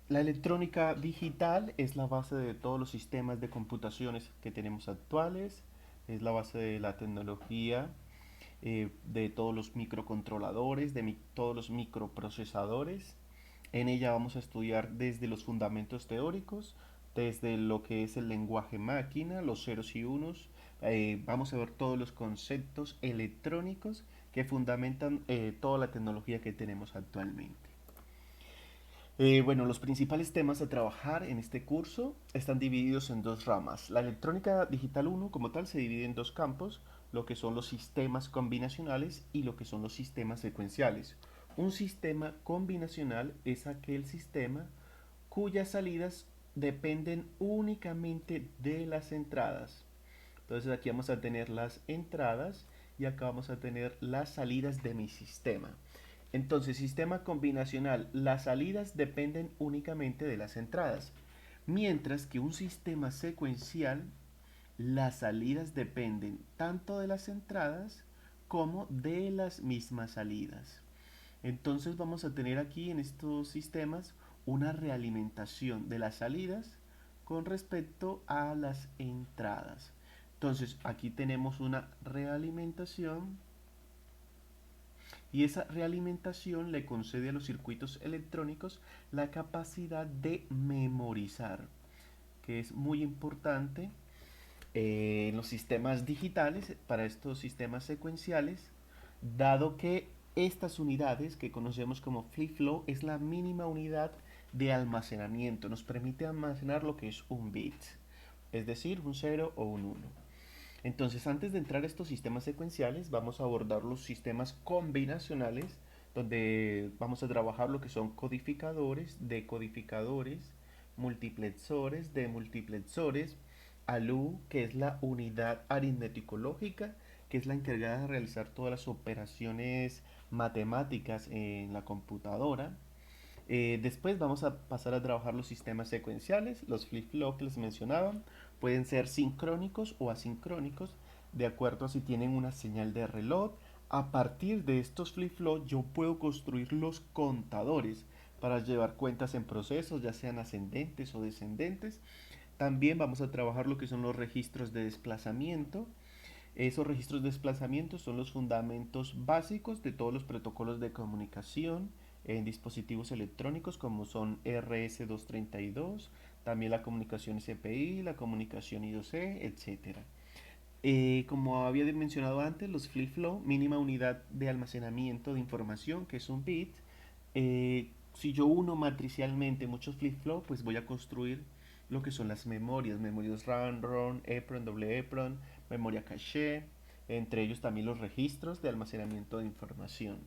La electrónica digital es la base de todos los sistemas de computaciones que tenemos actuales, es la base de la tecnología, de todos los microcontroladores, todos los microprocesadores. En ella vamos a estudiar desde los fundamentos teóricos, desde lo que es el lenguaje máquina, los ceros y unos. Vamos a ver todos los conceptos electrónicos que fundamentan toda la tecnología que tenemos actualmente. Bueno, los principales temas a trabajar en este curso están divididos en dos ramas. La electrónica digital uno, como tal, se divide en dos campos, lo que son los sistemas combinacionales y lo que son los sistemas secuenciales. Un sistema combinacional es aquel sistema cuyas salidas dependen únicamente de las entradas. Entonces aquí vamos a tener las entradas y acá vamos a tener las salidas de mi sistema. Entonces, sistema combinacional, las salidas dependen únicamente de las entradas, mientras que un sistema secuencial, las salidas dependen tanto de las entradas como de las mismas salidas. Entonces vamos a tener aquí en estos sistemas una realimentación de las salidas con respecto a las entradas. Entonces aquí tenemos una realimentación y esa realimentación le concede a los circuitos electrónicos la capacidad de memorizar, que es muy importante en los sistemas digitales para estos sistemas secuenciales, dado que estas unidades que conocemos como flip-flop es la mínima unidad de almacenamiento, nos permite almacenar lo que es un bit, es decir, un cero o un uno. Entonces, antes de entrar a estos sistemas secuenciales, vamos a abordar los sistemas combinacionales, donde vamos a trabajar lo que son codificadores, decodificadores, multiplexores, demultiplexores, ALU, que es la unidad aritmético-lógica, que es la encargada de realizar todas las operaciones matemáticas en la computadora. Después vamos a pasar a trabajar los sistemas secuenciales, los flip-flop que les mencionaba. Pueden ser sincrónicos o asincrónicos, de acuerdo a si tienen una señal de reloj. A partir de estos flip-flop yo puedo construir los contadores para llevar cuentas en procesos, ya sean ascendentes o descendentes. También vamos a trabajar lo que son los registros de desplazamiento. Esos registros de desplazamiento son los fundamentos básicos de todos los protocolos de comunicación en dispositivos electrónicos como son RS-232, también la comunicación SPI, la comunicación I2C, etcétera. Como había mencionado antes, los flip-flop, mínima unidad de almacenamiento de información, que es un bit. Si yo uno matricialmente muchos flip-flop, pues voy a construir lo que son las memorias RAM, ROM, EPROM, doble EPROM, memoria caché, entre ellos también los registros de almacenamiento de información.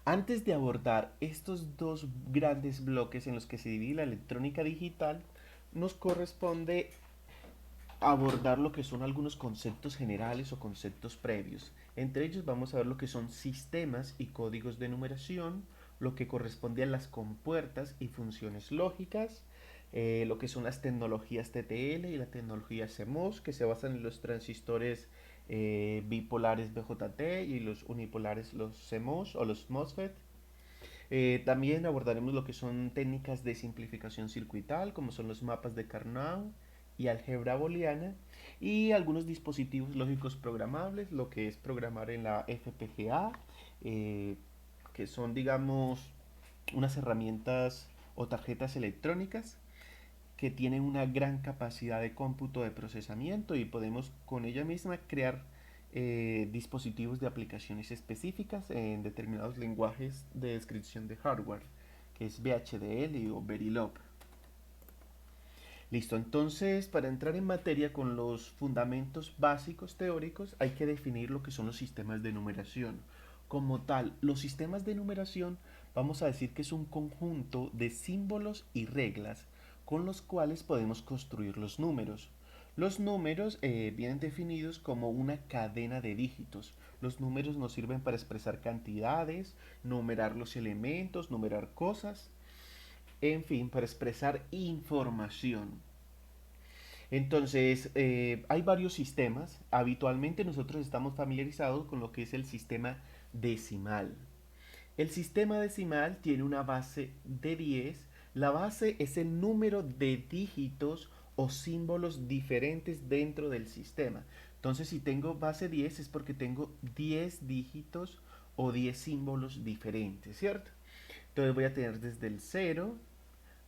Antes de abordar estos dos grandes bloques en los que se divide la electrónica digital, nos corresponde abordar lo que son algunos conceptos generales o conceptos previos. Entre ellos vamos a ver lo que son sistemas y códigos de numeración, lo que corresponde a las compuertas y funciones lógicas, lo que son las tecnologías TTL y la tecnología CMOS, que se basan en los transistores bipolares BJT y los unipolares los CMOS o los MOSFET. También abordaremos lo que son técnicas de simplificación circuital, como son los mapas de Karnaugh y álgebra booleana, y algunos dispositivos lógicos programables, lo que es programar en la FPGA, eh, que son, digamos, unas herramientas o tarjetas electrónicas que tienen una gran capacidad de cómputo de procesamiento y podemos con ella misma crear dispositivos de aplicaciones específicas en determinados lenguajes de descripción de hardware, que es VHDL o Verilog. Listo, entonces para entrar en materia con los fundamentos básicos teóricos hay que definir lo que son los sistemas de numeración. Como tal, los sistemas de numeración vamos a decir que es un conjunto de símbolos y reglas con los cuales podemos construir los números. Los números vienen definidos como una cadena de dígitos. Los números nos sirven para expresar cantidades, numerar los elementos, numerar cosas, en fin, para expresar información. Entonces, hay varios sistemas. Habitualmente nosotros estamos familiarizados con lo que es el sistema decimal. El sistema decimal tiene una base de 10, La base es el número de dígitos o símbolos diferentes dentro del sistema. Entonces, si tengo base 10 es porque tengo 10 dígitos o 10 símbolos diferentes, ¿cierto? Entonces voy a tener desde el 0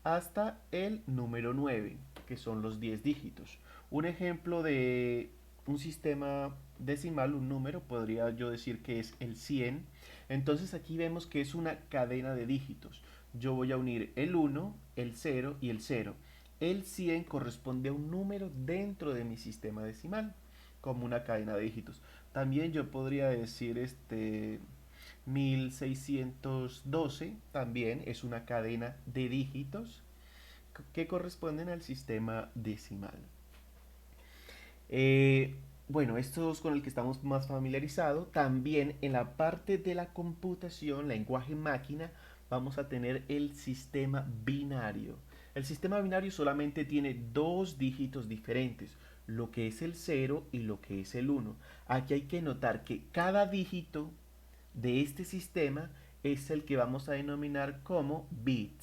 hasta el número 9, que son los 10 dígitos. Un ejemplo de un sistema decimal, un número, podría yo decir que es el 100. Entonces aquí vemos que es una cadena de dígitos. Yo voy a unir el 1, el 0 y el 0. El 100 corresponde a un número dentro de mi sistema decimal, como una cadena de dígitos. También yo podría decir 1612 también es una cadena de dígitos que corresponden al sistema decimal. Eh, bueno, esto es con el que estamos más familiarizados. También en la parte de la computación, lenguaje máquina, vamos a tener el sistema binario. El sistema binario solamente tiene dos dígitos diferentes, lo que es el 0 y lo que es el 1. Aquí hay que notar que cada dígito de este sistema es el que vamos a denominar como bit.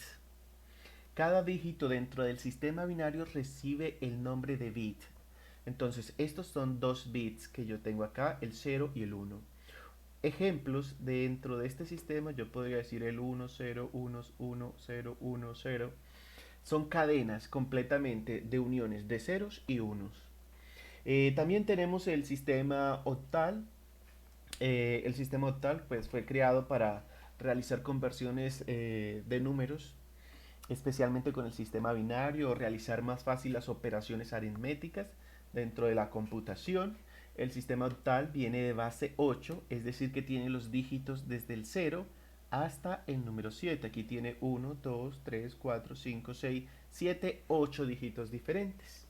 Cada dígito dentro del sistema binario recibe el nombre de bit. Entonces, estos son dos bits que yo tengo acá, el 0 y el 1. Ejemplos dentro de este sistema, yo podría decir el 1, 0, 1, 1, 0, 1, 0. Son cadenas completamente de uniones de ceros y unos. También tenemos el sistema octal. El sistema octal pues, fue creado para realizar conversiones de números, especialmente con el sistema binario, o realizar más fácil las operaciones aritméticas dentro de la computación. El sistema octal viene de base 8, es decir, que tiene los dígitos desde el 0 hasta el número 7. Aquí tiene 1, 2, 3, 4, 5, 6, 7, 8 dígitos diferentes.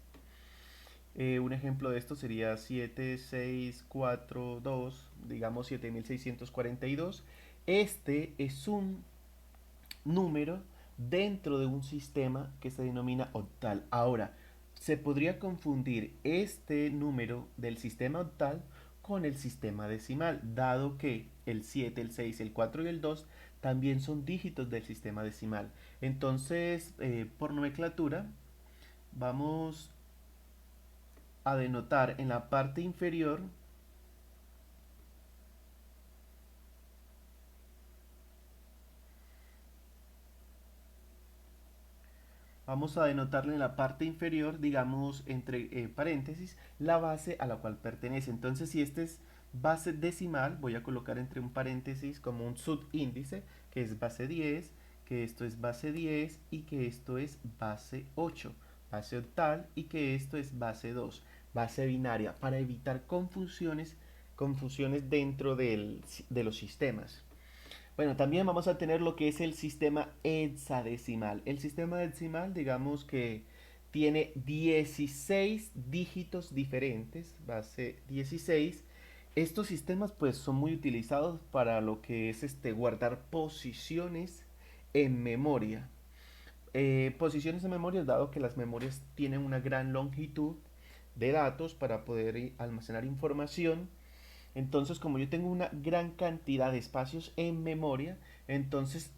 Un ejemplo de esto sería 7, 6, 4, 2, digamos 7642. Este es un número dentro de un sistema que se denomina octal. Ahora, se podría confundir este número del sistema octal con el sistema decimal, dado que el 7, el 6, el 4 y el 2 también son dígitos del sistema decimal. Entonces, por nomenclatura, vamos a denotar en la parte inferior vamos a denotarle en la parte inferior, digamos, entre paréntesis, la base a la cual pertenece. Entonces, si este es base decimal, voy a colocar entre un paréntesis como un subíndice, que es base 10, que esto es base 10 y que esto es base 8, base octal y que esto es base 2, base binaria, para evitar confusiones dentro de los sistemas. Bueno, también vamos a tener lo que es el sistema hexadecimal. El sistema hexadecimal, digamos que tiene 16 dígitos diferentes, base 16. Estos sistemas pues son muy utilizados para lo que es guardar posiciones en memoria. Posiciones en memoria, dado que las memorias tienen una gran longitud de datos para poder almacenar información. Entonces, como yo tengo una gran cantidad de espacios en memoria, entonces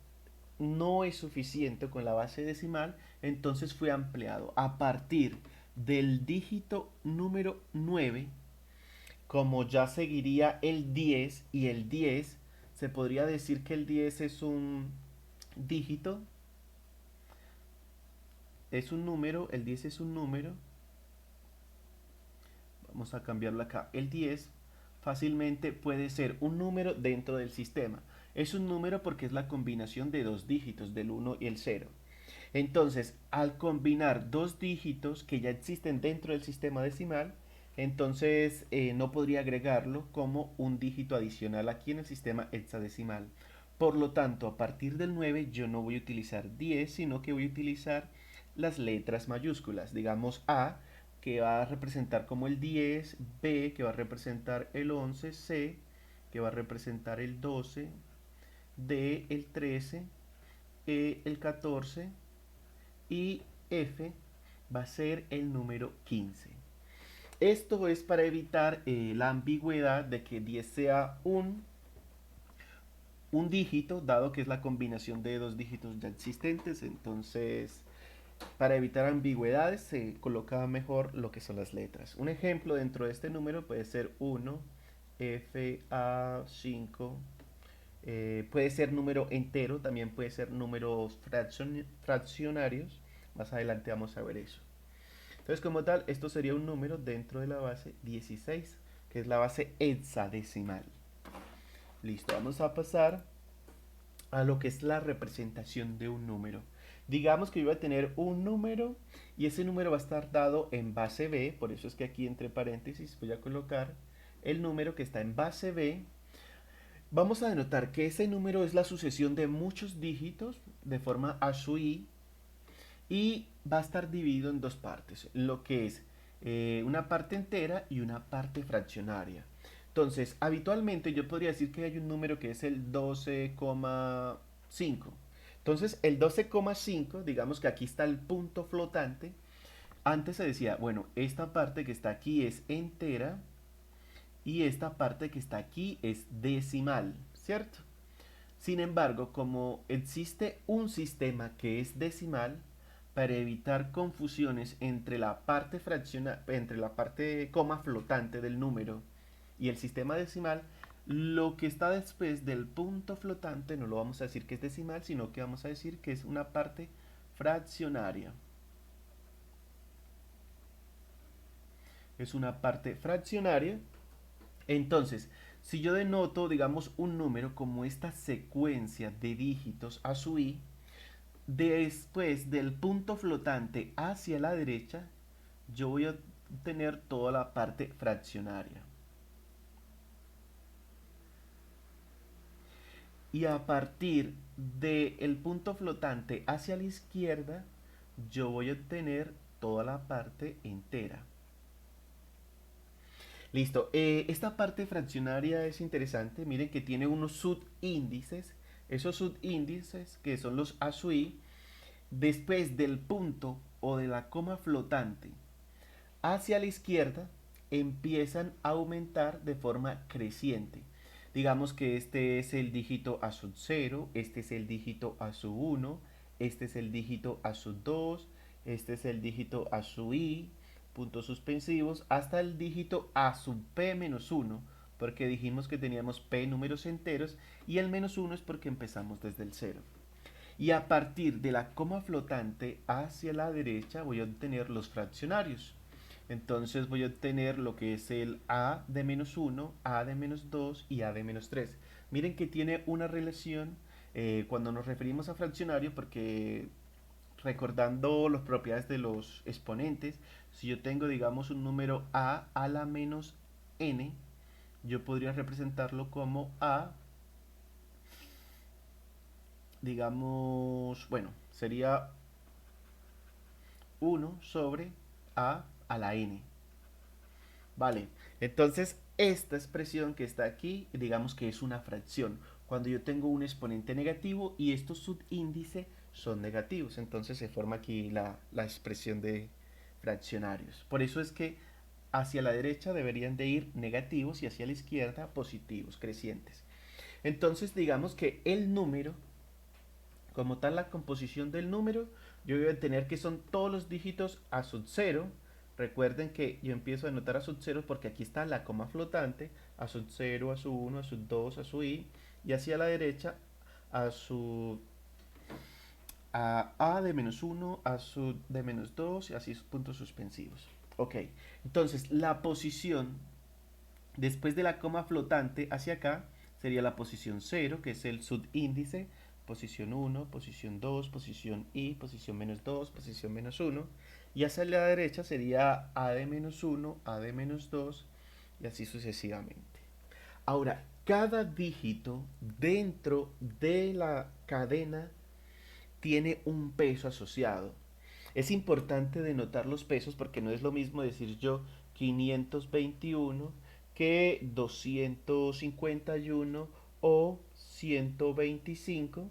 no es suficiente con la base decimal, entonces fue ampliado a partir del dígito número 9, como ya seguiría el 10 y el 10, se podría decir que el 10 es un dígito, es un número, el 10 es un número, vamos a cambiarlo acá, el 10 fácilmente puede ser un número dentro del sistema. Es un número porque es la combinación de dos dígitos, del 1 y el 0. Entonces, al combinar dos dígitos que ya existen dentro del sistema decimal, entonces no podría agregarlo como un dígito adicional aquí en el sistema hexadecimal. Por lo tanto, a partir del 9 yo no voy a utilizar 10, sino que voy a utilizar las letras mayúsculas. Digamos A, que va a representar como el 10, B, que va a representar el 11, C, que va a representar el 12, D, el 13, E, el 14 y F va a ser el número 15. Esto es para evitar la ambigüedad de que 10 sea un un dígito, dado que es la combinación de dos dígitos ya existentes. Entonces, para evitar ambigüedades, se coloca mejor lo que son las letras. Un ejemplo dentro de este número puede ser 1, FA5, puede ser número entero, también puede ser números fraccionarios. Más adelante vamos a ver eso. Entonces, como tal, esto sería un número dentro de la base 16, que es la base hexadecimal. Listo, vamos a pasar a lo que es la representación de un número. Digamos que yo voy a tener un número y ese número va a estar dado en base B, por eso es que aquí entre paréntesis voy a colocar el número que está en base B. Vamos a denotar que ese número es la sucesión de muchos dígitos de forma a su i, y va a estar dividido en dos partes, lo que es una parte entera y una parte fraccionaria. Entonces, habitualmente yo podría decir que hay un número que es el 12,5. Entonces, el 12,5, digamos que aquí está el punto flotante. Antes se decía, bueno, esta parte que está aquí es entera y esta parte que está aquí es decimal, ¿cierto? Sin embargo, como existe un sistema que es decimal, para evitar confusiones entre la parte entre la parte coma flotante del número y el sistema decimal, lo que está después del punto flotante no lo vamos a decir que es decimal, sino que vamos a decir que es una parte fraccionaria. Es una parte fraccionaria. Entonces, si yo denoto, digamos, un número como esta secuencia de dígitos a su i, después del punto flotante hacia la derecha, yo voy a tener toda la parte fraccionaria. Y a partir del punto flotante hacia la izquierda, yo voy a obtener toda la parte entera. Listo. Esta parte fraccionaria es interesante. Miren que tiene unos subíndices. Esos subíndices, que son los a su i, después del punto o de la coma flotante hacia la izquierda, empiezan a aumentar de forma creciente. Digamos que este es el dígito a sub 0, este es el dígito a sub 1, este es el dígito a sub 2, este es el dígito a sub i, puntos suspensivos, hasta el dígito a sub p menos 1, porque dijimos que teníamos p números enteros y el menos 1 es porque empezamos desde el 0. Y a partir de la coma flotante hacia la derecha voy a obtener los fraccionarios. Entonces voy a obtener lo que es el a de menos 1, a de menos 2 y a de menos 3. Miren que tiene una relación cuando nos referimos a fraccionario, porque recordando las propiedades de los exponentes, si yo tengo, digamos, un número a la menos n, yo podría representarlo como a, digamos, bueno, sería 1 sobre a la n. Vale, entonces esta expresión que está aquí, digamos que es una fracción. Cuando yo tengo un exponente negativo y estos subíndices son negativos, entonces se forma aquí la expresión de fraccionarios. Por eso es que hacia la derecha deberían de ir negativos y hacia la izquierda positivos, crecientes. Entonces digamos que el número, como tal la composición del número, yo voy a tener que son todos los dígitos a sub 0. Recuerden que yo empiezo a anotar a sub 0 porque aquí está la coma flotante, a sub 0, a sub 1, a sub 2, a sub i, y hacia la derecha a sub a de menos 1, a sub de menos 2 y así puntos suspensivos. Ok, entonces la posición después de la coma flotante hacia acá sería la posición 0, que es el subíndice, posición 1, posición 2, posición i, posición menos 2, posición menos 1. Y hacia la derecha sería a de menos 1, a de menos 2 y así sucesivamente. Ahora, cada dígito dentro de la cadena tiene un peso asociado. Es importante denotar los pesos porque no es lo mismo decir yo 521 que 251 o 125,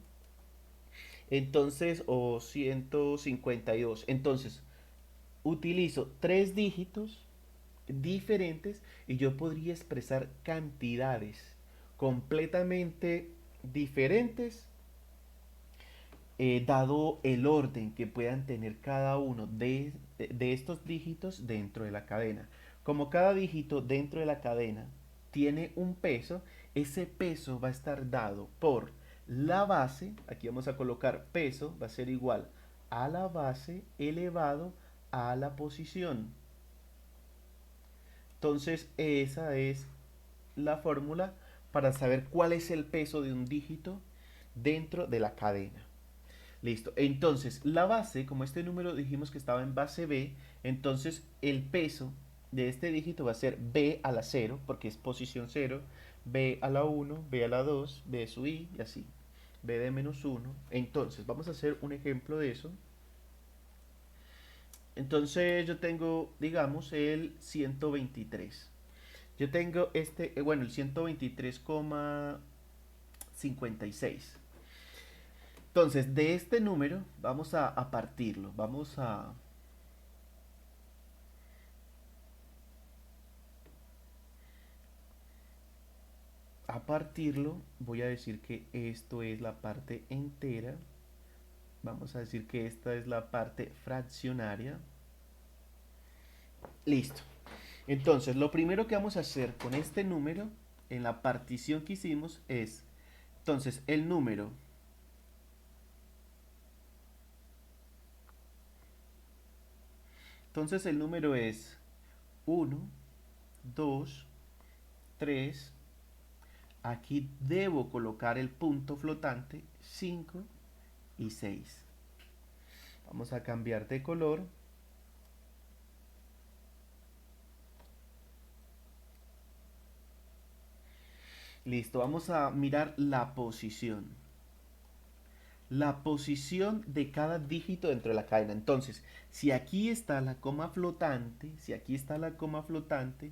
entonces, o 152. Entonces, utilizo tres dígitos diferentes y yo podría expresar cantidades completamente diferentes dado el orden que puedan tener cada uno de estos dígitos dentro de la cadena. Como cada dígito dentro de la cadena tiene un peso, ese peso va a estar dado por la base, aquí vamos a colocar peso, va a ser igual a la base elevado a la posición. Entonces esa es la fórmula para saber cuál es el peso de un dígito dentro de la cadena. Listo. Entonces, la base, como este número dijimos que estaba en base B, entonces el peso de este dígito va a ser B a la 0, porque es posición 0, B a la 1, B a la 2, B sub I y así. B de menos 1. Entonces, vamos a hacer un ejemplo de eso. Entonces, yo tengo, digamos, el 123. Yo tengo este, bueno, el 123,56. Entonces, de este número vamos a partirlo. Vamos a partirlo. Voy a decir que esto es la parte entera. Vamos a decir que esta es la parte fraccionaria. Listo. Entonces, lo primero que vamos a hacer con este número, en la partición que hicimos, es, entonces, el número. Entonces, el número es 1, 2, 3. Aquí debo colocar el punto flotante 5 y 6. Vamos a cambiar de color. Listo, vamos a mirar la posición. La posición de cada dígito dentro de la cadena. Entonces, si aquí está la coma flotante, si aquí está la coma flotante,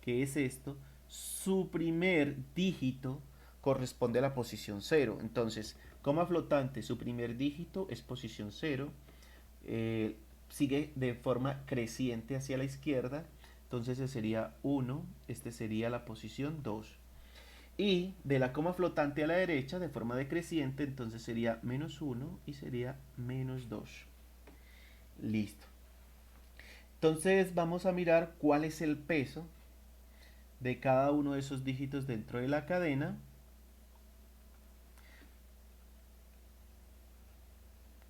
¿qué es esto? Su primer dígito corresponde a la posición 0. Entonces, coma flotante, su primer dígito es posición 0. Sigue de forma creciente hacia la izquierda. Entonces, ese sería 1. Este sería la posición 2. Y de la coma flotante a la derecha, de forma decreciente, entonces sería menos 1 y sería menos 2. Listo. Entonces vamos a mirar cuál es el peso de cada uno de esos dígitos dentro de la cadena.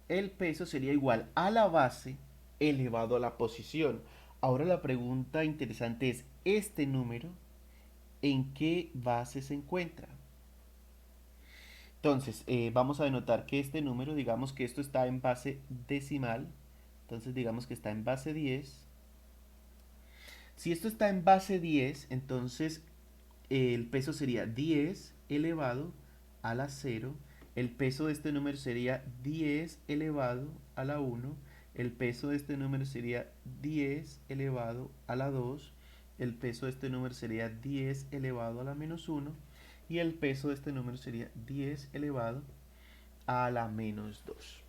El peso sería igual a la base elevado a la posición. Ahora la pregunta interesante es, ¿este número en qué base se encuentra? Entonces, vamos a denotar que este número, digamos que esto está en base decimal, entonces digamos que está en base 10. Si esto está en base 10, entonces el peso sería 10 elevado a la 0. El peso de este número sería 10 elevado a la 1. El peso de este número sería 10 elevado a la 2. El peso de este número sería 10 elevado a la menos 1. Y el peso de este número sería 10 elevado a la menos 2.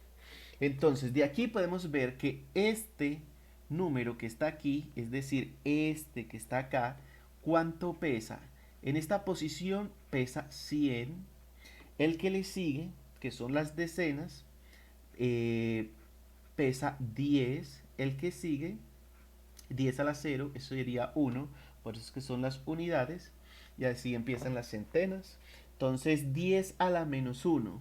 Entonces, de aquí podemos ver que este número que está aquí, es decir, este que está acá, ¿cuánto pesa? En esta posición pesa 100. El que le sigue, que son las decenas, pesa 10. El que sigue, 10 a la 0, eso sería 1. Por eso es que son las unidades. Y así empiezan las centenas. Entonces 10 a la menos 1.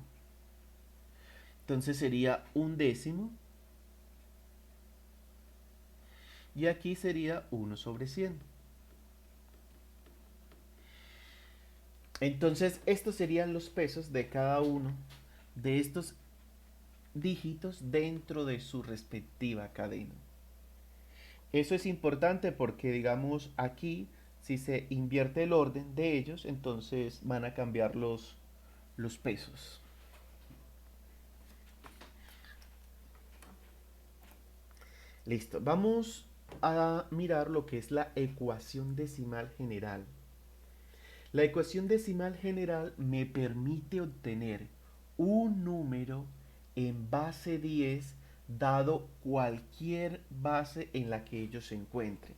Entonces sería un décimo. Y aquí sería 1 sobre 100. Entonces estos serían los pesos de cada uno de estos dígitos dentro de su respectiva cadena. Eso es importante porque, digamos, aquí, si se invierte el orden de ellos, entonces van a cambiar los pesos. Listo, vamos a mirar lo que es la ecuación decimal general. La ecuación decimal general me permite obtener un número en base 10 dado cualquier base en la que ellos se encuentren.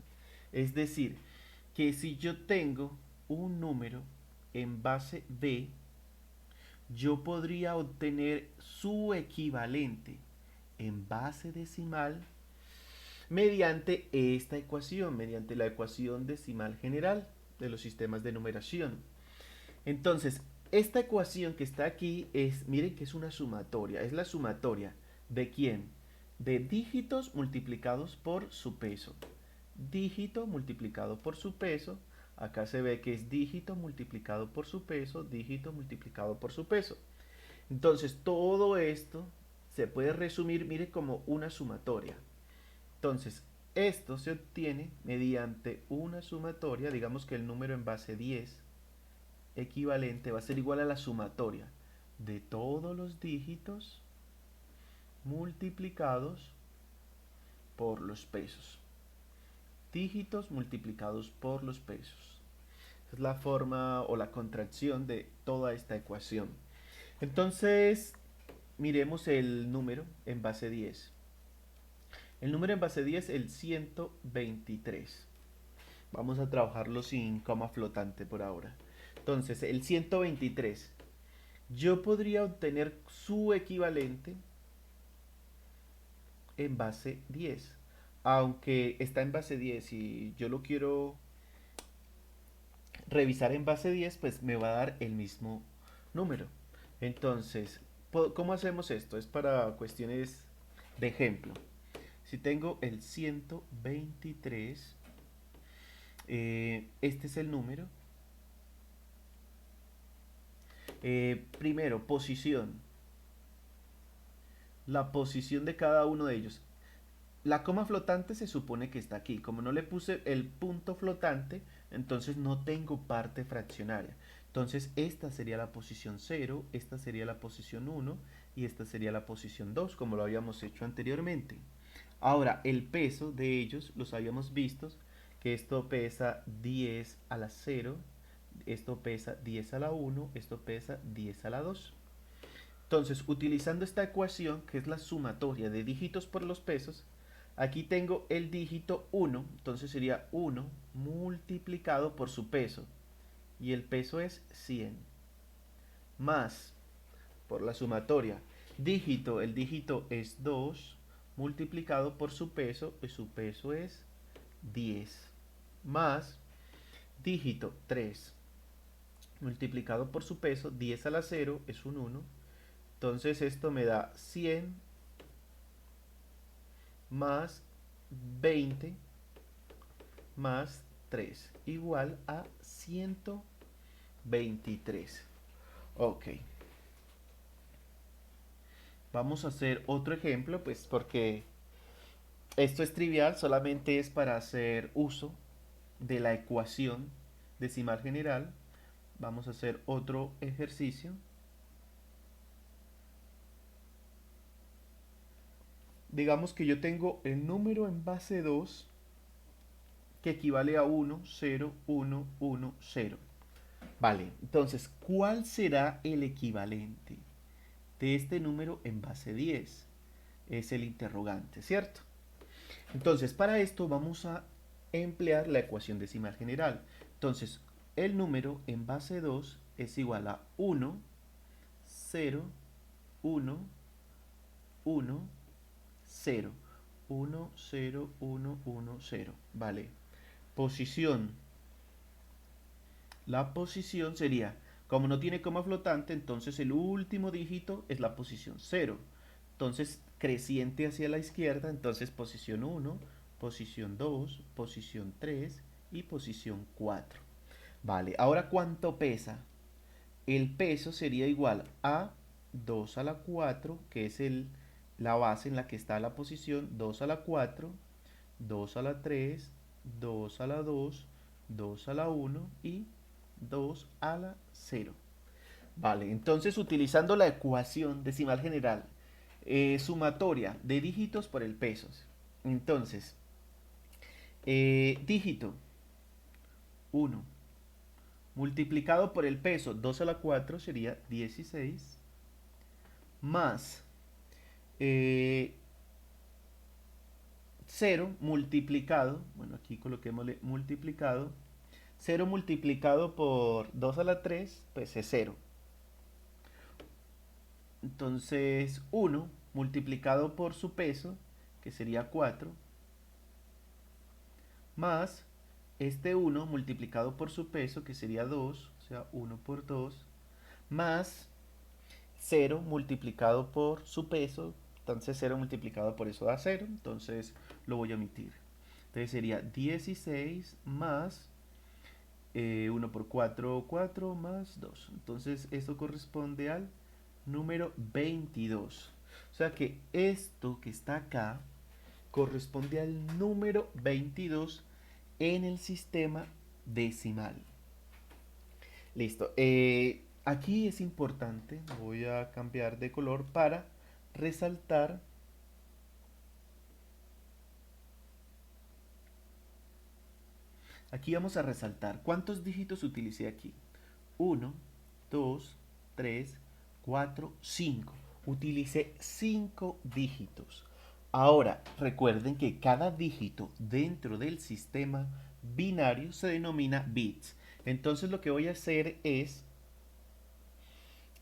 Es decir, que si yo tengo un número en base B, yo podría obtener su equivalente en base decimal mediante esta ecuación, mediante la ecuación decimal general de los sistemas de numeración. Entonces, esta ecuación que está aquí es, miren que es una sumatoria, es la sumatoria ¿de quién? De dígitos multiplicados por su peso. Dígito multiplicado por su peso, acá se ve que es dígito multiplicado por su peso, dígito multiplicado por su peso. Entonces, todo esto se puede resumir, mire, como una sumatoria. Entonces, esto se obtiene mediante una sumatoria, digamos que el número en base 10 equivalente va a ser igual a la sumatoria de todos los dígitos multiplicados por los pesos. Dígitos multiplicados por los pesos. Es la forma o la contracción de toda esta ecuación. Entonces, miremos el número en base 10. El número en base 10 es el 123. Vamos a trabajarlo sin coma flotante por ahora. Entonces, el 123. Yo podría obtener su equivalente en base 10. Aunque está en base 10 y yo lo quiero revisar en base 10, pues me va a dar el mismo número. Entonces, ¿cómo hacemos esto? Es para cuestiones de ejemplo. Si tengo el 123, este es el número. Primero, posición. La posición de cada uno de ellos. La coma flotante se supone que está aquí. Como no le puse el punto flotante, entonces no tengo parte fraccionaria. Entonces esta sería la posición 0, esta sería la posición 1 y esta sería la posición 2, como lo habíamos hecho anteriormente. Ahora, el peso de ellos, los habíamos visto, que esto pesa 10 a la 0, esto pesa 10 a la 1, esto pesa 10 a la 2. Entonces, utilizando esta ecuación, que es la sumatoria de dígitos por los pesos, aquí tengo el dígito 1, entonces sería 1 multiplicado por su peso, y el peso es 100, más, por la sumatoria, dígito, el dígito es 2, multiplicado por su peso, y su peso es 10, más, dígito 3, multiplicado por su peso, 10 a la 0 es un 1, entonces esto me da 100 más 20 más 3 igual a 123. Ok. Vamos a hacer otro ejemplo, pues porque esto es trivial, solamente es para hacer uso de la ecuación decimal general. Vamos a hacer otro ejercicio. Digamos que yo tengo el número en base 2 que equivale a 1, 0, 1, 1, 0. Vale, entonces, ¿cuál será el equivalente de este número en base 10? Es el interrogante, ¿cierto? Entonces, para esto vamos a emplear la ecuación decimal general. Entonces, el número en base 2 es igual a 1, 0, 1, 1, 0. 1, 0, 1, 1, 0. Vale. Posición. La posición sería, como no tiene coma flotante, entonces el último dígito es la posición 0. Entonces, creciente hacia la izquierda, entonces posición 1, posición 2, posición 3 y posición 4. Vale, ahora ¿cuánto pesa? El peso sería igual a 2 a la 4, que es la base en la que está la posición, 2 a la 4, 2 a la 3, 2 a la 2, 2 a la 1 y 2 a la 0. Vale, entonces utilizando la ecuación decimal general, sumatoria de dígitos por el peso. Entonces, dígito 1 multiplicado por el peso 2 a la 4 sería 16 más 0 multiplicado, bueno aquí coloquémosle multiplicado, 0 multiplicado por 2 a la 3 pues es 0. Entonces 1 multiplicado por su peso, que sería 4, más este 1 multiplicado por su peso, que sería 2, o sea, 1 por 2, más 0 multiplicado por su peso, entonces 0 multiplicado por eso da 0, entonces lo voy a omitir. Entonces sería 16 más 1 por 4, 4 más 2. Entonces esto corresponde al número 22. O sea que esto que está acá corresponde al número 22 en el sistema decimal. Listo. Aquí es importante, voy a cambiar de color para resaltar. Aquí vamos a resaltar cuántos dígitos utilicé aquí. 1, 2, 3, 4, 5. Utilicé 5 dígitos. Ahora, recuerden que cada dígito dentro del sistema binario se denomina bits. Entonces lo que voy a hacer es,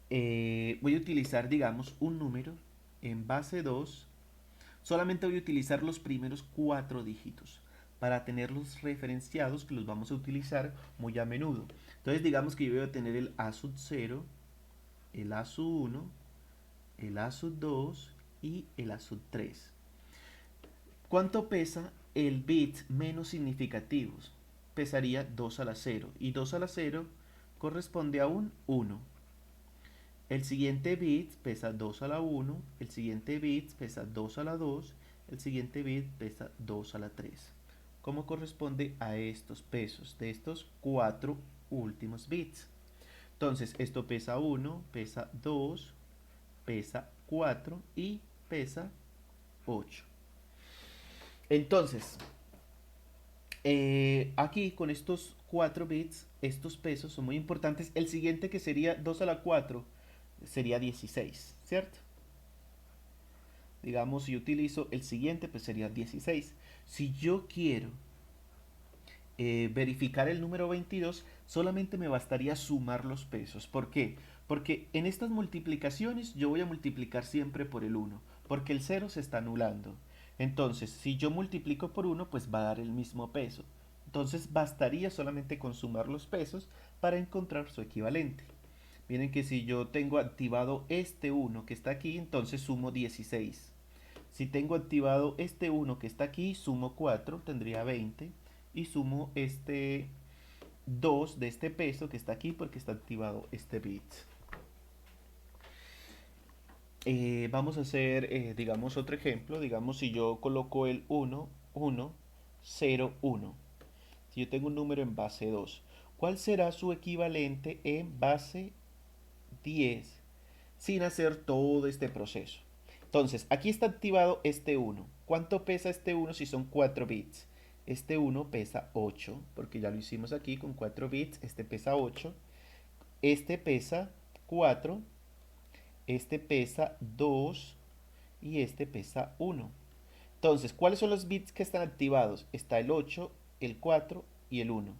voy a utilizar, digamos, un número en base 2. Solamente voy a utilizar los primeros 4 dígitos para tenerlos referenciados, que los vamos a utilizar muy a menudo. Entonces digamos que yo voy a tener el A sub 0, el A sub 1, el A sub 2 y el A sub 3. ¿Cuánto pesa el bit menos significativo? Pesaría 2 a la 0 y 2 a la 0 corresponde a un 1. El siguiente bit pesa 2 a la 1, el siguiente bit pesa 2 a la 2, el siguiente bit pesa 2 a la 3. ¿Cómo corresponde a estos pesos de estos 4 últimos bits? Entonces, esto pesa 1, pesa 2, pesa 4 y pesa 8. Entonces, aquí con estos 4 bits, estos pesos son muy importantes. El siguiente, que sería 2 a la 4, sería 16, ¿cierto? Digamos, si utilizo el siguiente, pues sería 16. Si yo quiero verificar el número 22, solamente me bastaría sumar los pesos. ¿Por qué? Porque en estas multiplicaciones yo voy a multiplicar siempre por el 1, porque el 0 se está anulando. Entonces, si yo multiplico por 1, pues va a dar el mismo peso. Entonces, bastaría solamente con sumar los pesos para encontrar su equivalente. Miren que si yo tengo activado este 1 que está aquí, entonces sumo 16. Si tengo activado este 1 que está aquí, sumo 4, tendría 20. Y sumo este 2 de este peso que está aquí porque está activado este bit. Vamos a hacer, digamos, otro ejemplo. Digamos, si yo coloco el 1, 1, 0, 1. Si yo tengo un número en base 2, ¿cuál será su equivalente en base 10 sin hacer todo este proceso? Entonces, aquí está activado este 1. ¿Cuánto pesa este 1 si son 4 bits? Este 1 pesa 8, porque ya lo hicimos aquí con 4 bits. Este pesa 8. Este pesa 4. Este pesa 2. Y este pesa 1. Entonces, ¿cuáles son los bits que están activados? Está el 8, el 4 y el 1.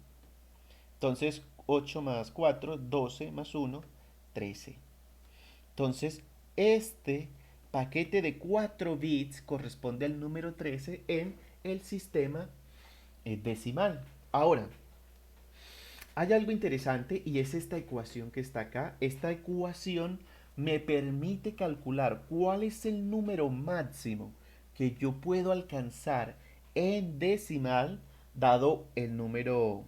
Entonces, 8 más 4, 12 más 1, 13. Entonces, este paquete de 4 bits corresponde al número 13 en el sistema decimal. Ahora, hay algo interesante y es esta ecuación que está acá. Esta ecuación me permite calcular cuál es el número máximo que yo puedo alcanzar en decimal dado el número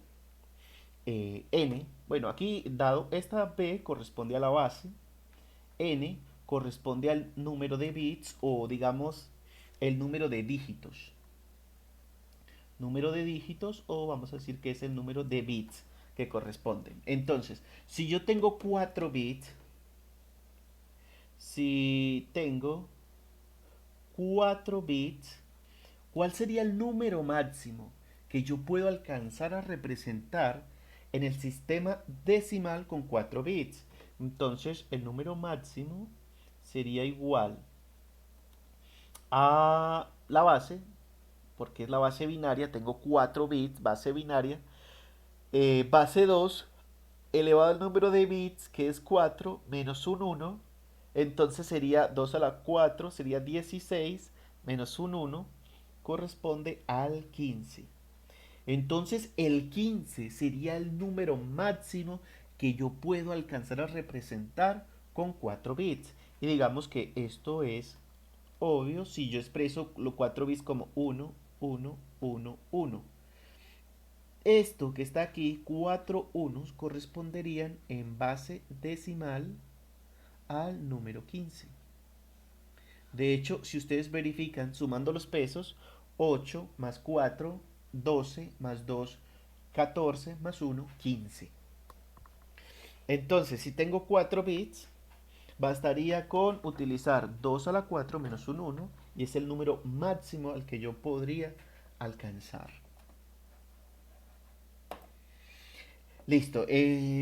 n. Bueno, aquí dado esta b corresponde a la base, n corresponde al número de bits o digamos el número de dígitos. Número de dígitos o vamos a decir que es el número de bits que corresponden. Entonces, si yo tengo 4 bits, si tengo 4 bits, ¿cuál sería el número máximo que yo puedo alcanzar a representar en el sistema decimal con 4 bits? Entonces, el número máximo sería igual a la base, porque es la base binaria, tengo 4 bits, base binaria, base 2 elevado al número de bits, que es 4, menos un 1, Entonces sería 2 a la 4, sería 16 menos un 1 corresponde al 15. Entonces el 15 sería el número máximo que yo puedo alcanzar a representar con 4 bits. Y digamos que esto es obvio si yo expreso los 4 bits como 1, 1, 1, 1. Esto que está aquí, 4 unos, corresponderían en base decimal al número 15. De hecho, si ustedes verifican sumando los pesos, 8 más 4, 12 más 2, 14 más 1, 15. Entonces, si tengo 4 bits, bastaría con utilizar 2 a la 4 menos un 1 y es el número máximo al que yo podría alcanzar. Listo,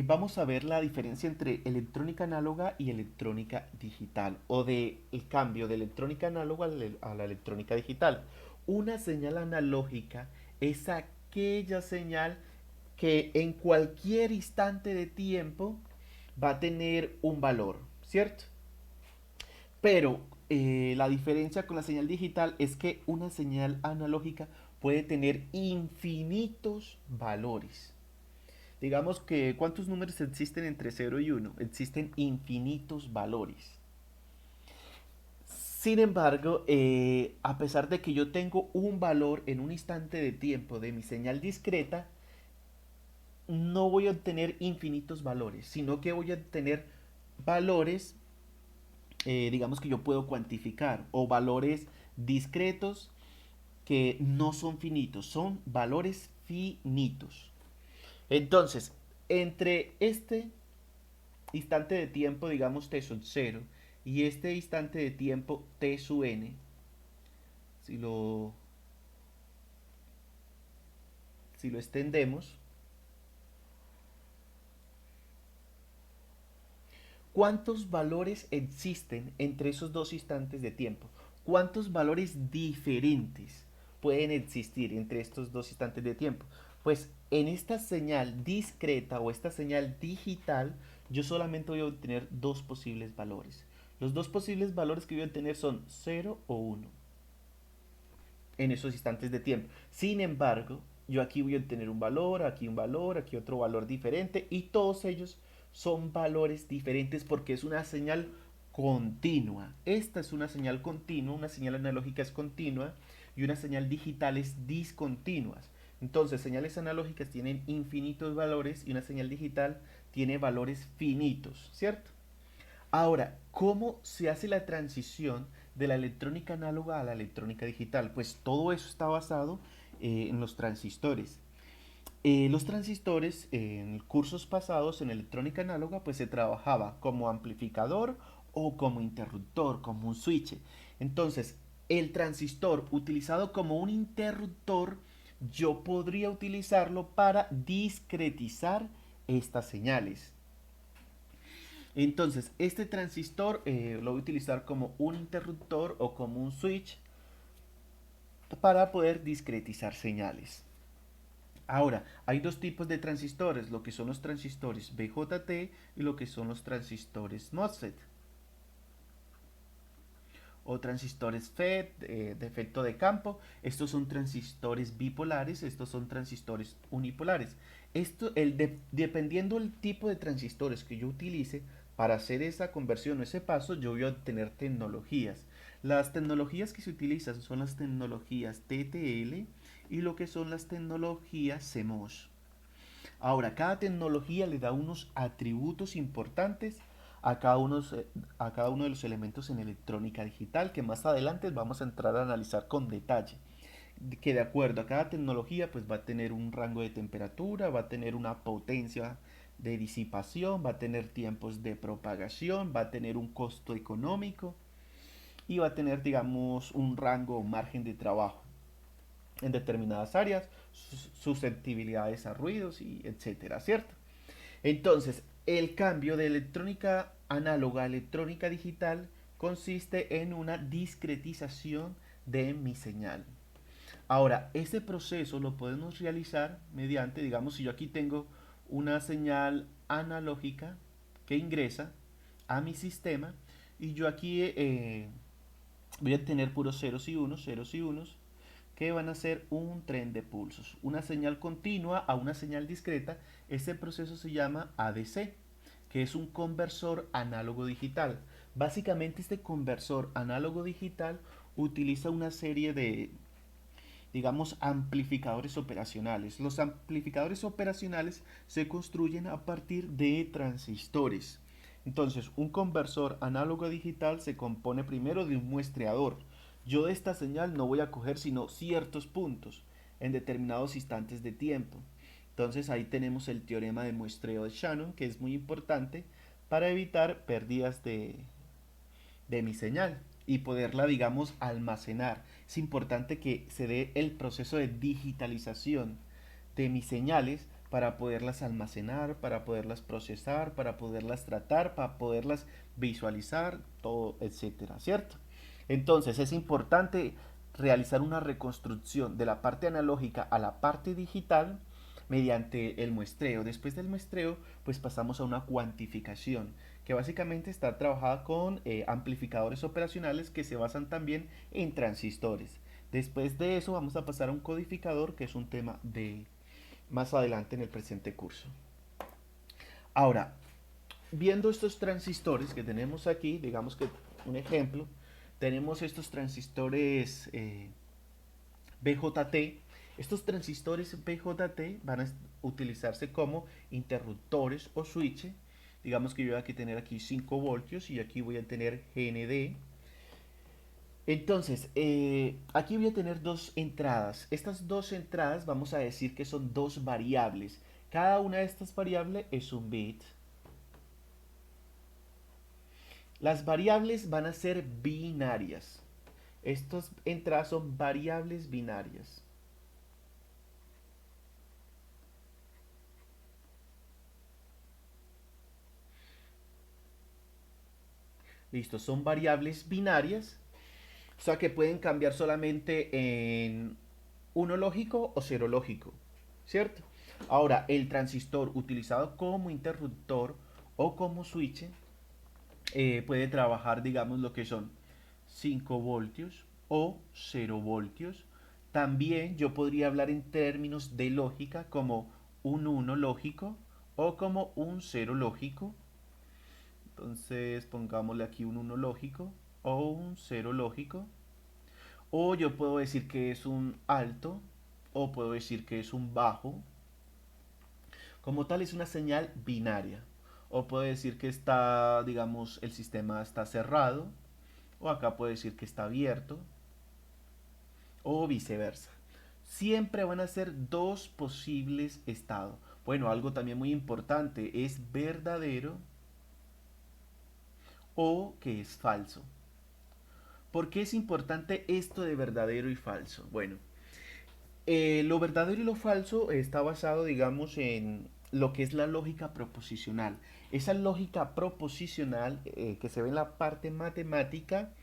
vamos a ver la diferencia entre electrónica análoga y electrónica digital, o de el cambio de electrónica análoga a la electrónica digital. Una señal analógica es aquella señal que en cualquier instante de tiempo va a tener un valor, ¿cierto? Pero la diferencia con la señal digital es que una señal analógica puede tener infinitos valores. Digamos que ¿cuántos números existen entre cero y uno? Existen infinitos valores. Sin embargo, a pesar de que yo tengo un valor en un instante de tiempo de mi señal discreta, no voy a obtener infinitos valores, sino que voy a obtener valores, digamos que yo puedo cuantificar, o valores discretos que no son finitos, son valores finitos. Entonces, entre este instante de tiempo, digamos t sub 0, y este instante de tiempo t sub n, si lo, si lo extendemos, ¿cuántos valores existen entre esos dos instantes de tiempo? ¿Cuántos valores diferentes pueden existir entre estos dos instantes de tiempo? Pues en esta señal discreta o esta señal digital, yo solamente voy a obtener dos posibles valores. Los dos posibles valores que voy a obtener son 0 o 1 en esos instantes de tiempo. Sin embargo, yo aquí voy a obtener un valor, aquí otro valor diferente y todos ellos son valores diferentes porque es una señal continua. Esta es una señal continua, una señal analógica es continua y una señal digital es discontinuas. Entonces, señales analógicas tienen infinitos valores y una señal digital tiene valores finitos, ¿cierto? Ahora, ¿cómo se hace la transición de la electrónica análoga a la electrónica digital? Pues todo eso está basado en los transistores. Los transistores en cursos pasados en electrónica análoga pues se trabajaba como amplificador o como interruptor, como un switch. Entonces, el transistor utilizado como un interruptor, yo podría utilizarlo para discretizar estas señales. Entonces, este transistor lo voy a utilizar como un interruptor o como un switch para poder discretizar señales. Ahora, hay dos tipos de transistores, lo que son los transistores BJT y lo que son los transistores MOSFET o transistores FET de efecto de campo. Estos son transistores bipolares, estos son transistores unipolares. Dependiendo del tipo de transistores que yo utilice para hacer esa conversión o ese paso, yo voy a obtener tecnologías. Las tecnologías que se utilizan son las tecnologías TTL y lo que son las tecnologías CMOS. Ahora, cada tecnología le da unos atributos importantes a cada uno de los elementos en electrónica digital que más adelante vamos a entrar a analizar con detalle. Que de acuerdo a cada tecnología pues va a tener un rango de temperatura, va a tener una potencia de disipación, va a tener tiempos de propagación, va a tener un costo económico y va a tener digamos un rango o margen de trabajo en determinadas áreas, susceptibilidades a ruidos y etcétera, ¿cierto? Entonces, el cambio de electrónica análoga a electrónica digital consiste en una discretización de mi señal. Ahora, este proceso lo podemos realizar mediante, digamos, si yo aquí tengo una señal analógica que ingresa a mi sistema Y yo aquí voy a tener puros ceros y unos, que van a ser un tren de pulsos. Una señal continua a una señal discreta, este proceso se llama ADC, que es un conversor análogo digital. Básicamente este conversor análogo digital utiliza una serie de, digamos, amplificadores operacionales. Los amplificadores operacionales se construyen a partir de transistores. Entonces, un conversor análogo a digital se compone primero de un muestreador. Yo de esta señal no voy a coger sino ciertos puntos en determinados instantes de tiempo. Entonces ahí tenemos el teorema de muestreo de Shannon, que es muy importante para evitar pérdidas de mi señal y poderla, digamos, almacenar. Es importante que se dé el proceso de digitalización de mis señales para poderlas almacenar, para poderlas procesar, para poderlas tratar, para poderlas visualizar, todo, etcétera, ¿cierto? Entonces es importante realizar una reconstrucción de la parte analógica a la parte digital mediante el muestreo. Después del muestreo, pues pasamos a una cuantificación, que básicamente está trabajada con amplificadores operacionales que se basan también en transistores. Después de eso vamos a pasar a un codificador, que es un tema de más adelante en el presente curso. Ahora, viendo estos transistores que tenemos aquí, digamos que un ejemplo, tenemos estos transistores BJT. Estos transistores BJT van a utilizarse como interruptores o switch. Digamos que yo voy a tener aquí 5 voltios y aquí voy a tener GND. Entonces, aquí voy a tener dos entradas. Estas dos entradas vamos a decir que son dos variables. Cada una de estas variables es un bit. Las variables van a ser binarias. Estas entradas son variables binarias. Listo, son variables binarias. O sea que pueden cambiar solamente en uno lógico o cero lógico, ¿cierto? Ahora, el transistor utilizado como interruptor o como switch puede trabajar, digamos, lo que son 5 voltios o cero voltios. También yo podría hablar en términos de lógica como un uno lógico o como un cero lógico. Entonces pongámosle aquí un uno lógico o un cero lógico. O yo puedo decir que es un alto o puedo decir que es un bajo. Como tal es una señal binaria. O puedo decir que está, digamos, el sistema está cerrado. O acá puedo decir que está abierto. O viceversa. Siempre van a ser dos posibles estados. Bueno, algo también muy importante es verdadero o que es falso. ¿Por qué es importante esto de verdadero y falso? Bueno, lo verdadero y lo falso está basado, digamos, en lo que es la lógica proposicional. Esa lógica proposicional que se ve en la parte matemática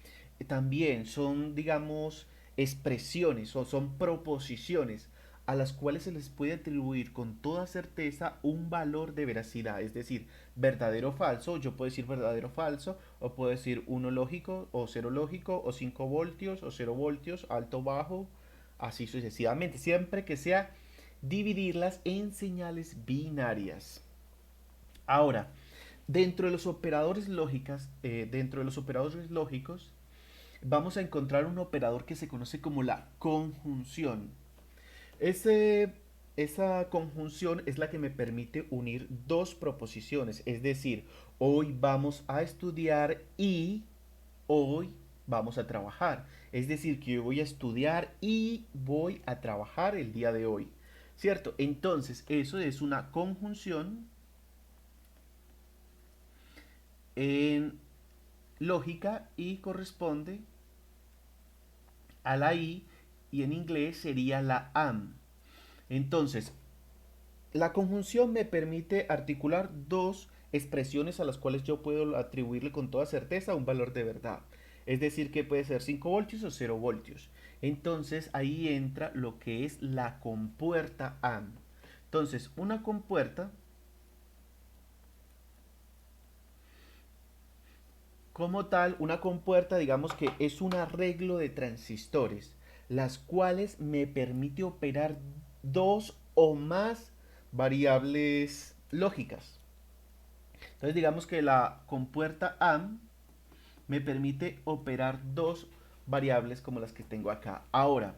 también son, digamos, expresiones o son proposiciones a las cuales se les puede atribuir con toda certeza un valor de veracidad, es decir, verdadero o falso. Yo puedo decir verdadero o falso, o puedo decir uno lógico o cero lógico, o 5 voltios o cero voltios, alto o bajo, así sucesivamente, siempre que sea dividirlas en señales binarias. Ahora, dentro de los operadores dentro de los operadores lógicos, vamos a encontrar un operador que se conoce como la conjunción. Ese, esa conjunción es la que me permite unir dos proposiciones, es decir, hoy vamos a estudiar y hoy vamos a trabajar. Es decir, que yo voy a estudiar y voy a trabajar el día de hoy. ¿Cierto? Entonces, eso es una conjunción en lógica y corresponde a la y en inglés sería la AND. Entonces, la conjunción me permite articular dos expresiones a las cuales yo puedo atribuirle con toda certeza un valor de verdad. Es decir, que puede ser 5 voltios o cero voltios. Entonces ahí entra lo que es la compuerta AND. Entonces, una compuerta Como tal, una compuerta, digamos que es un arreglo de transistores, las cuales me permite operar dos o más variables lógicas. Entonces, digamos que la compuerta AND me permite operar dos variables como las que tengo acá. Ahora,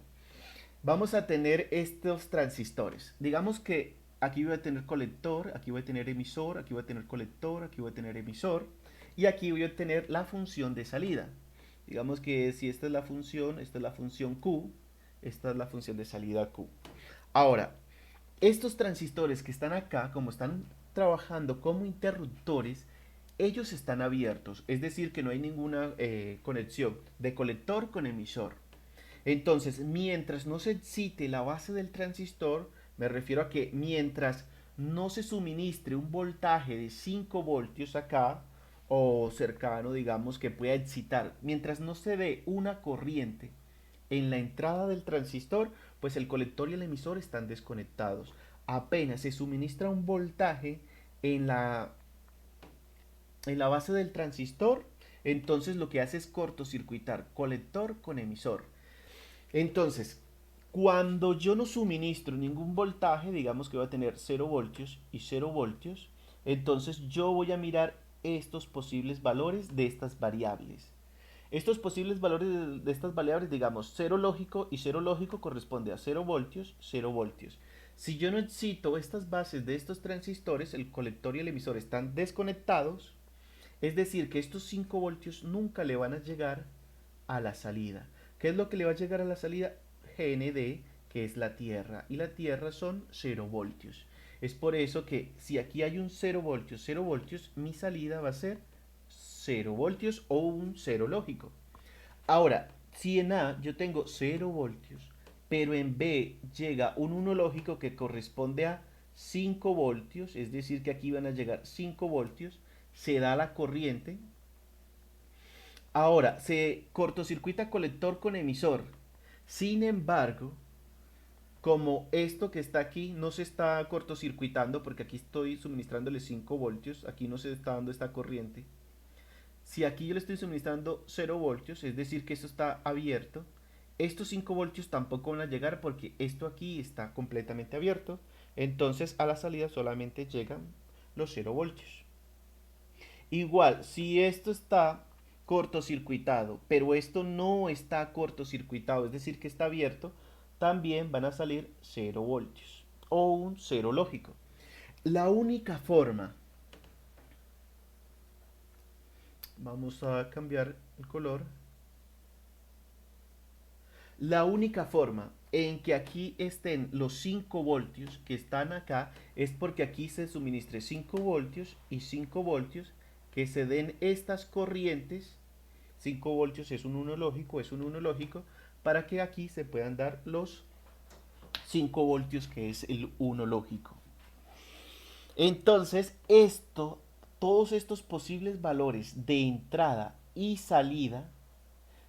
vamos a tener estos transistores. Digamos que aquí voy a tener colector, aquí voy a tener emisor, aquí voy a tener colector, aquí voy a tener emisor y aquí voy a tener la función de salida. Digamos que si esta es la función Q, esta es la función de salida Q. Ahora, estos transistores que están acá, como están trabajando como interruptores, ellos están abiertos, es decir, que no hay ninguna conexión de colector con emisor. Entonces, mientras no se excite la base del transistor, me refiero a que mientras no se suministre un voltaje de 5 voltios acá, o cercano, digamos, que pueda excitar, mientras no se dé una corriente en la entrada del transistor, pues el colector y el emisor están desconectados. Apenas se suministra un voltaje en la, en la base del transistor, entonces lo que hace es cortocircuitar colector con emisor. Entonces, cuando yo no suministro ningún voltaje, digamos que voy a tener 0 voltios y 0 voltios, entonces yo voy a mirar estos posibles valores de estas variables. Estos posibles valores de estas variables, digamos, 0 lógico y 0 lógico corresponde a 0 voltios, 0 voltios. Si yo no excito estas bases de estos transistores, el colector y el emisor están desconectados, es decir, que estos 5 voltios nunca le van a llegar a la salida. ¿Qué es lo que le va a llegar a la salida? GND, que es la Tierra, y la Tierra son 0 voltios. Es por eso que si aquí hay un 0 voltios, mi salida va a ser 0 voltios o un 0 lógico. Ahora, si en A yo tengo 0 voltios, pero en B llega un 1 lógico que corresponde a 5 voltios, es decir, que aquí van a llegar 5 voltios, se da la corriente. Ahora, se cortocircuita colector con emisor. Sin embargo, como esto que está aquí no se está cortocircuitando, porque aquí estoy suministrándole 5 voltios, aquí no se está dando esta corriente. Si aquí yo le estoy suministrando 0 voltios, es decir que esto está abierto, estos 5 voltios tampoco van a llegar porque esto aquí está completamente abierto. Entonces a la salida solamente llegan los 0 voltios. Igual, si esto está cortocircuitado, pero esto no está cortocircuitado, es decir, que está abierto, también van a salir 0 voltios o un 0 lógico. La única forma, vamos a cambiar el color, la única forma en que aquí estén los 5 voltios que están acá es porque aquí se suministre 5 voltios y 5 voltios, que se den estas corrientes. 5 voltios es un 1 lógico, es un 1 lógico, para que aquí se puedan dar los 5 voltios que es el 1 lógico. Entonces, todos estos posibles valores de entrada y salida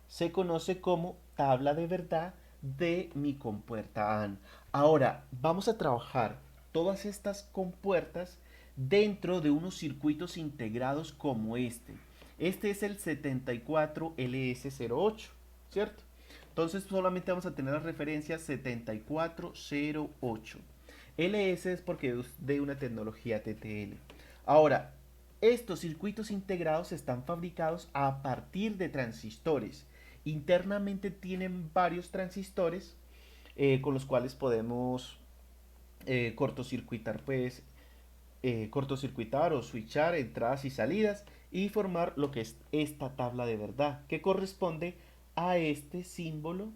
se conoce como tabla de verdad de mi compuerta AND. Ahora, vamos a trabajar todas estas compuertas dentro de unos circuitos integrados como este. Este es el 74LS08, ¿cierto? Entonces solamente vamos a tener la referencia 7408. LS es porque es de una tecnología TTL. Ahora, estos circuitos integrados están fabricados a partir de transistores. Internamente tienen varios transistores con los cuales podemos cortocircuitar, pues, cortocircuitar o switchar entradas y salidas y formar lo que es esta tabla de verdad, que corresponde a este símbolo,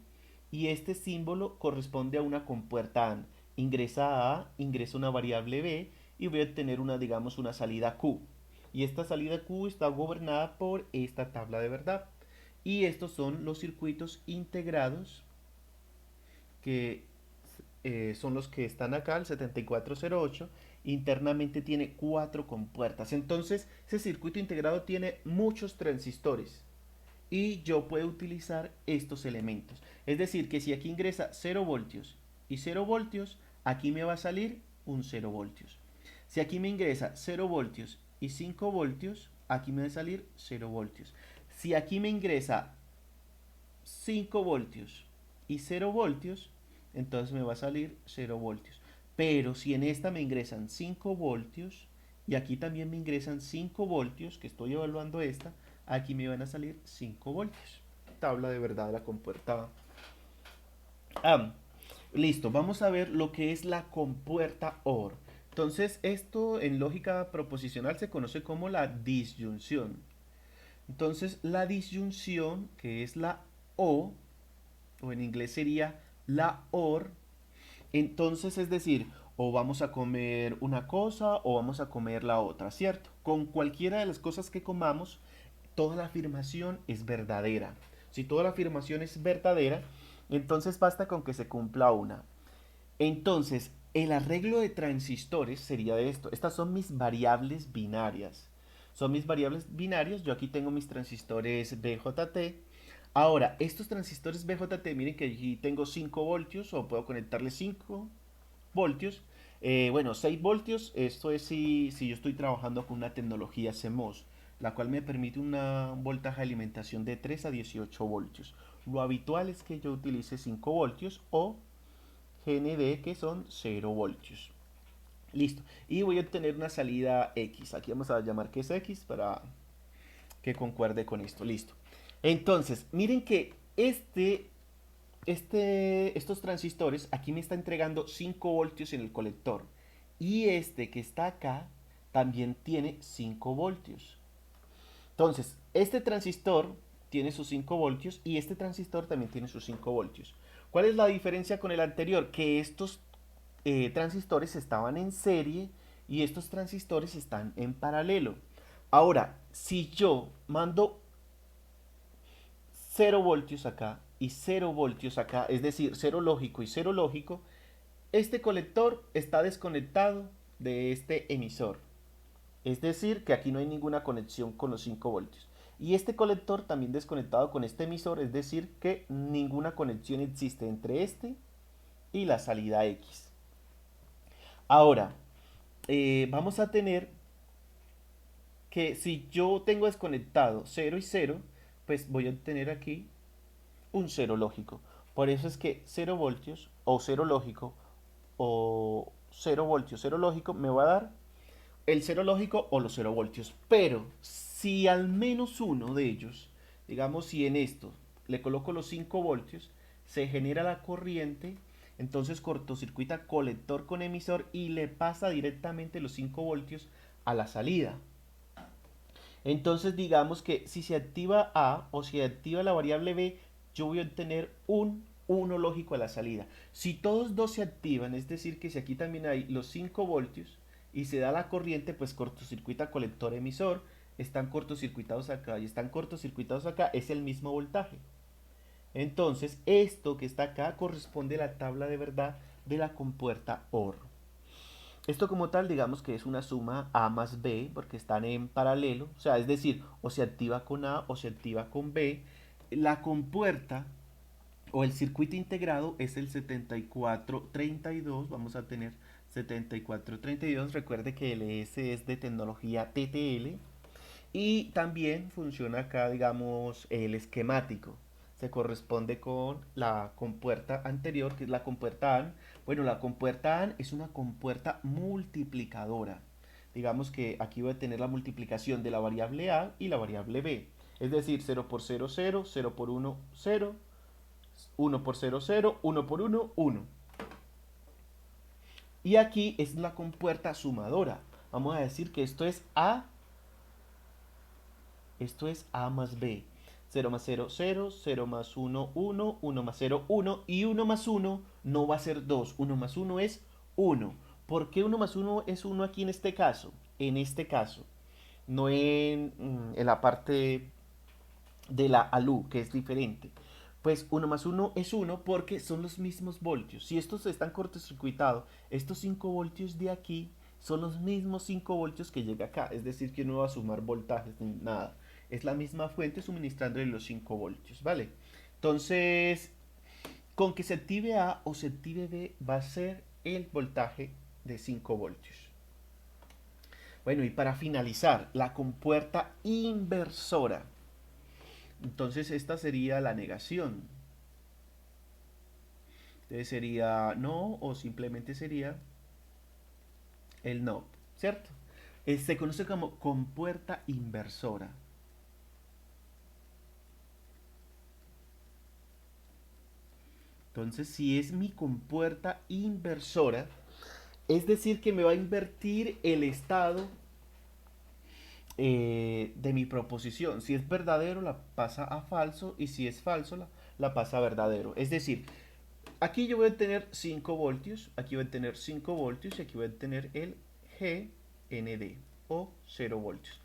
y este símbolo corresponde a una compuerta AND. Ingresa A, ingresa una variable B y voy a obtener una, digamos, una salida Q. Y esta salida Q está gobernada por esta tabla de verdad. Y estos son los circuitos integrados que son los que están acá, el 7408. Internamente tiene 4 compuertas. Entonces, ese circuito integrado tiene muchos transistores. Y yo puedo utilizar estos elementos. Es decir, que si aquí ingresa 0 voltios y 0 voltios, aquí me va a salir un 0 voltios. Si aquí me ingresa 0 voltios y 5 voltios, aquí me va a salir 0 voltios. Si aquí me ingresa 5 voltios y 0 voltios, entonces me va a salir 0 voltios. Pero si en esta me ingresan 5 voltios y aquí también me ingresan 5 voltios, que estoy evaluando esta, aquí me van a salir 5 voltios. Tabla de verdad de la compuerta. Ah, listo, vamos a ver lo que es la compuerta OR. Entonces, esto en lógica proposicional se conoce como la disyunción. Entonces, la disyunción, que es la o en inglés sería la OR, entonces es decir, o vamos a comer una cosa o vamos a comer la otra, ¿cierto? Con cualquiera de las cosas que comamos, toda la afirmación es verdadera. Si toda la afirmación es verdadera, entonces basta con que se cumpla una. Entonces, el arreglo de transistores sería de esto. Estas son mis variables binarias. Son mis variables binarias. Yo aquí tengo mis transistores BJT. Ahora, estos transistores BJT, miren que aquí tengo 5 voltios o puedo conectarle 5 voltios. Bueno, 6 voltios, esto es si yo estoy trabajando con una tecnología CMOS, la cual me permite un voltaje de alimentación de 3 a 18 voltios. Lo habitual es que yo utilice 5 voltios o GND, que son 0 voltios. Listo. Y voy a obtener una salida X. Aquí vamos a llamar que es X para que concuerde con esto. Listo. Entonces, miren que estos transistores aquí me está entregando 5 voltios en el colector. Y este que está acá también tiene 5 voltios. Entonces, este transistor tiene sus 5 voltios y este transistor también tiene sus 5 voltios. ¿Cuál es la diferencia con el anterior? Que estos transistores estaban en serie y estos transistores están en paralelo. Ahora, si yo mando 0 voltios acá y 0 voltios acá, es decir, 0 lógico y 0 lógico, este colector está desconectado de este emisor. Es decir, que aquí no hay ninguna conexión con los 5 voltios. Y este colector también desconectado con este emisor, es decir, que ninguna conexión existe entre este y la salida X. Ahora, vamos a tener que si yo tengo desconectado 0 y 0, pues voy a obtener aquí un 0 lógico. Por eso es que 0 voltios o 0 lógico o 0 voltios, 0 lógico me va a dar el 0 lógico o los 0 voltios. Pero si al menos uno de ellos, digamos si en esto le coloco los 5 voltios, se genera la corriente, entonces cortocircuita colector con emisor y le pasa directamente los 5 voltios a la salida. Entonces digamos que si se activa A o si se activa la variable B, yo voy a obtener un 1 lógico a la salida. Si todos dos se activan, es decir, que si aquí también hay los 5 voltios y se da la corriente, pues cortocircuita colector emisor, están cortocircuitados acá y están cortocircuitados acá, es el mismo voltaje. Entonces, esto que está acá corresponde a la tabla de verdad de la compuerta OR. Esto como tal, digamos que es una suma A más B, porque están en paralelo, o sea, es decir, o se activa con A o se activa con B. La compuerta o el circuito integrado es el 7432, vamos a tener 7432, recuerde que el ES es de tecnología TTL, y también funciona acá, digamos, el esquemático. Se corresponde con la compuerta anterior, que es la compuerta AND. Bueno, la compuerta AND es una compuerta multiplicadora. Digamos que aquí voy a tener la multiplicación de la variable A y la variable B. Es decir, 0 por 0, 0, 0 por 1, 0, 1 por 0, 0, 1 por 1, 1. Y aquí es la compuerta sumadora. Vamos a decir que esto es A más B. 0 más 0, 0, 0 más 1, 1, 1 más 0, 1, y 1 más 1 no va a ser 2, 1 más 1 es 1. ¿Por qué 1 más 1 es 1 aquí en este caso? En este caso, no en la parte de la ALU, que es diferente. Pues 1 más 1 es 1 porque son los mismos voltios. Si estos están cortocircuitados, estos 5 voltios de aquí son los mismos 5 voltios que llega acá. Es decir, que no va a sumar voltajes ni nada. Es la misma fuente suministrándole los 5 voltios, ¿vale? Entonces, con que se active A o se active B va a ser el voltaje de 5 voltios. Bueno, y para finalizar, la compuerta inversora. Entonces esta sería la negación. Entonces sería no o simplemente sería el no, ¿cierto? Se conoce como compuerta inversora. Entonces, si es mi compuerta inversora, es decir, que me va a invertir el estado de mi proposición. Si es verdadero, la pasa a falso, y si es falso, la pasa a verdadero. Es decir, aquí yo voy a tener 5 voltios, aquí voy a tener 5 voltios y aquí voy a tener el GND o 0 voltios.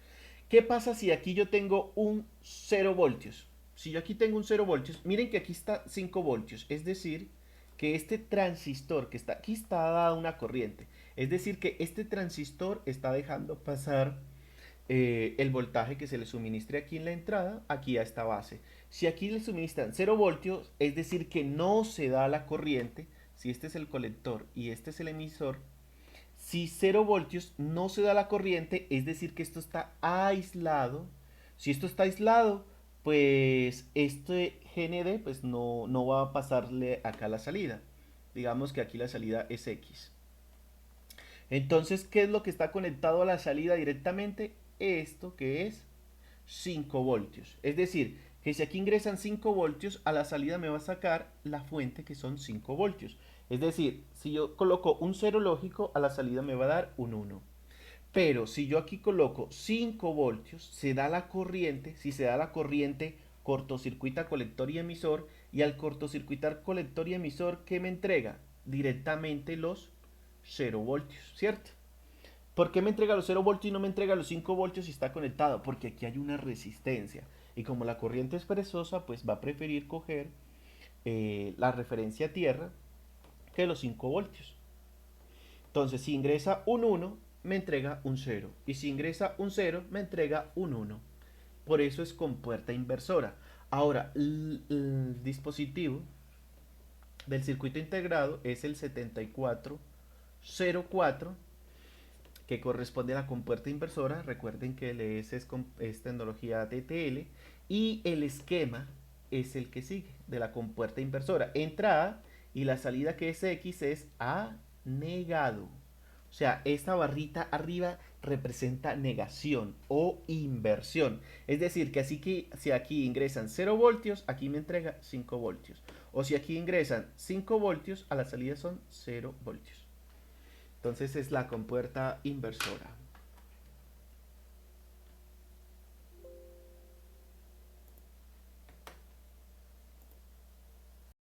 ¿Qué pasa si aquí yo tengo un 0 voltios? Si yo aquí tengo un 0 voltios, miren que aquí está 5 voltios, es decir, que este transistor que está aquí está dada una corriente. Es decir, que este transistor está dejando pasar el voltaje que se le suministre aquí en la entrada, aquí a esta base. Si aquí le suministran 0 voltios, es decir que no se da la corriente, si este es el colector y este es el emisor, si 0 voltios no se da la corriente, es decir que esto está aislado. Si esto está aislado, pues este GND pues no va a pasarle acá la salida. Digamos que aquí la salida es X. Entonces, ¿qué es lo que está conectado a la salida directamente? Esto que es 5 voltios. Es decir, que si aquí ingresan 5 voltios, a la salida me va a sacar la fuente que son 5 voltios. Es decir, si yo coloco un 0 lógico, a la salida me va a dar un 1. Pero si yo aquí coloco 5 voltios, se da la corriente. Si se da la corriente, cortocircuita colector y emisor. Y al cortocircuitar colector y emisor, ¿qué me entrega? Directamente los 0 voltios, ¿cierto? ¿Por qué me entrega los 0 voltios y no me entrega los 5 voltios si está conectado? Porque aquí hay una resistencia. Y como la corriente es perezosa, pues va a preferir coger la referencia a tierra que los 5 voltios. Entonces, si ingresa un 1, me entrega un 0. Y si ingresa un 0, me entrega un 1. Por eso es compuerta inversora. Ahora, el dispositivo del circuito integrado es el 7404, que corresponde a la compuerta inversora. Recuerden que el ES es tecnología TTL y el esquema es el que sigue de la compuerta inversora. Entra A y la salida que es X es A negado. O sea, esta barrita arriba representa negación o inversión. Es decir, que así que si aquí ingresan 0 voltios, aquí me entrega 5 voltios. O si aquí ingresan 5 voltios, a la salida son 0 voltios. Entonces es la compuerta inversora.